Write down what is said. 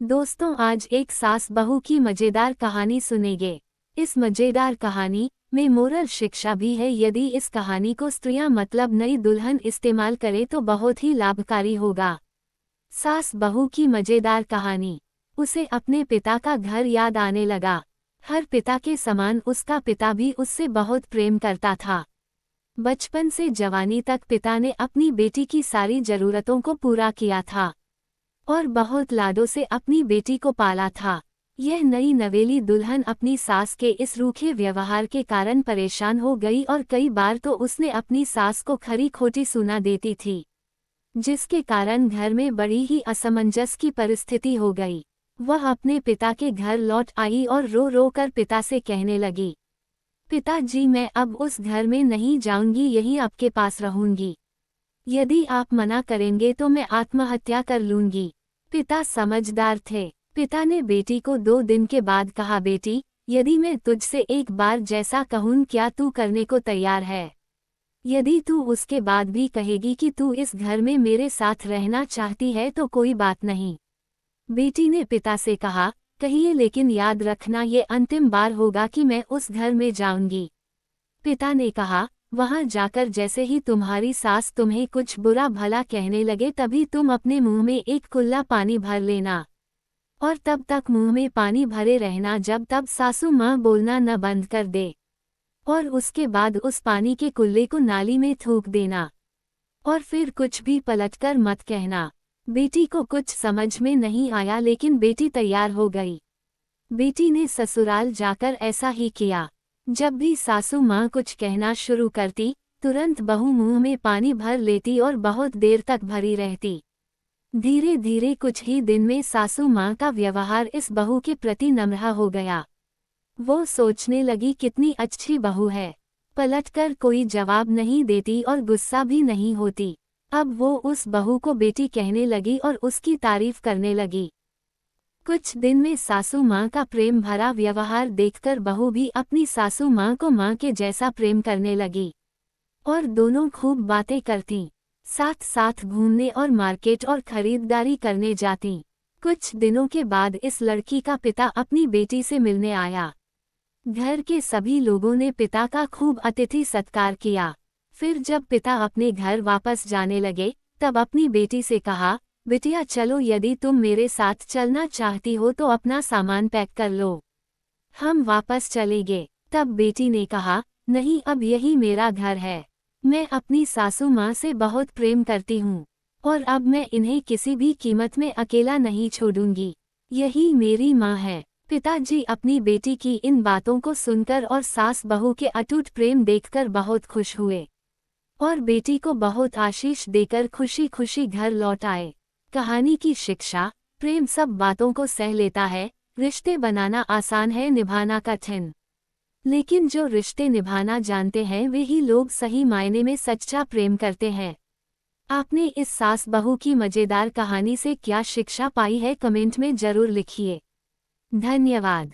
दोस्तों, आज एक सास बहू की मजेदार कहानी सुनेंगे। इस मजेदार कहानी में मोरल शिक्षा भी है। यदि इस कहानी को स्त्रियां मतलब नई दुल्हन इस्तेमाल करे तो बहुत ही लाभकारी होगा। सास बहू की मजेदार कहानी। उसे अपने पिता का घर याद आने लगा। हर पिता के समान उसका पिता भी उससे बहुत प्रेम करता था। बचपन से जवानी तक पिता ने अपनी बेटी की सारी जरूरतों को पूरा किया था और बहुत लाडों से अपनी बेटी को पाला था। यह नई नवेली दुल्हन अपनी सास के इस रूखे व्यवहार के कारण परेशान हो गई और कई बार तो उसने अपनी सास को खरी खोटी सुना देती थी, जिसके कारण घर में बड़ी ही असमंजस की परिस्थिति हो गई। वह अपने पिता के घर लौट आई और रो रो कर पिता से कहने लगी, पिताजी, मैं अब उस घर में नहीं जाऊंगी, यहीं आपके पास रहूंगी। यदि आप मना करेंगे तो मैं आत्महत्या कर लूंगी। पिता समझदार थे। पिता ने बेटी को 2 दिन के बाद कहा, बेटी, यदि मैं तुझसे एक बार जैसा कहूं, क्या तू करने को तैयार है? यदि तू उसके बाद भी कहेगी कि तू इस घर में मेरे साथ रहना चाहती है तो कोई बात नहीं। बेटी ने पिता से कहा, कहिए, लेकिन याद रखना ये अंतिम बार होगा कि मैं उस घर में जाऊंगी। पिता ने कहा, वहां जाकर जैसे ही तुम्हारी सास तुम्हें कुछ बुरा भला कहने लगे तभी तुम अपने मुंह में एक कुल्ला पानी भर लेना और तब तक मुंह में पानी भरे रहना जब तक सासू माँ बोलना न बंद कर दे, और उसके बाद उस पानी के कुल्ले को नाली में थूक देना और फिर कुछ भी पलटकर मत कहना। बेटी को कुछ समझ में नहीं आया, लेकिन बेटी तैयार हो गई। बेटी ने ससुराल जाकर ऐसा ही किया। जब भी सासू माँ कुछ कहना शुरू करती, तुरंत बहू मुंह में पानी भर लेती और बहुत देर तक भरी रहती। धीरे धीरे कुछ ही दिन में सासू माँ का व्यवहार इस बहू के प्रति नम्र हो गया। वो सोचने लगी, कितनी अच्छी बहू है, पलटकर कोई जवाब नहीं देती और गुस्सा भी नहीं होती। अब वो उस बहू को बेटी कहने लगी और उसकी तारीफ करने लगी। कुछ दिन में सासू माँ का प्रेम भरा व्यवहार देखकर बहू भी अपनी सासू माँ को माँ के जैसा प्रेम करने लगी और दोनों खूब बातें करतीं, साथ साथ घूमने और मार्केट और खरीदारी करने जातीं। कुछ दिनों के बाद इस लड़की का पिता अपनी बेटी से मिलने आया। घर के सभी लोगों ने पिता का खूब अतिथि सत्कार किया। फिर जब पिता अपने घर वापस जाने लगे तब अपनी बेटी से कहा, बिटिया चलो, यदि तुम मेरे साथ चलना चाहती हो तो अपना सामान पैक कर लो, हम वापस चलेंगे। तब बेटी ने कहा, नहीं, अब यही मेरा घर है। मैं अपनी सासू माँ से बहुत प्रेम करती हूँ और अब मैं इन्हें किसी भी कीमत में अकेला नहीं छोड़ूंगी। यही मेरी माँ है। पिताजी अपनी बेटी की इन बातों को सुनकर और सास बहू के अटूट प्रेम देखकर बहुत खुश हुए और बेटी को बहुत आशीष देकर खुशी खुशी घर लौट आए। कहानी की शिक्षा, प्रेम सब बातों को सह लेता है। रिश्ते बनाना आसान है, निभाना कठिन। लेकिन जो रिश्ते निभाना जानते हैं वे ही लोग सही मायने में सच्चा प्रेम करते हैं। आपने इस सास बहू की मजेदार कहानी से क्या शिक्षा पाई है, कमेंट में जरूर लिखिए। धन्यवाद।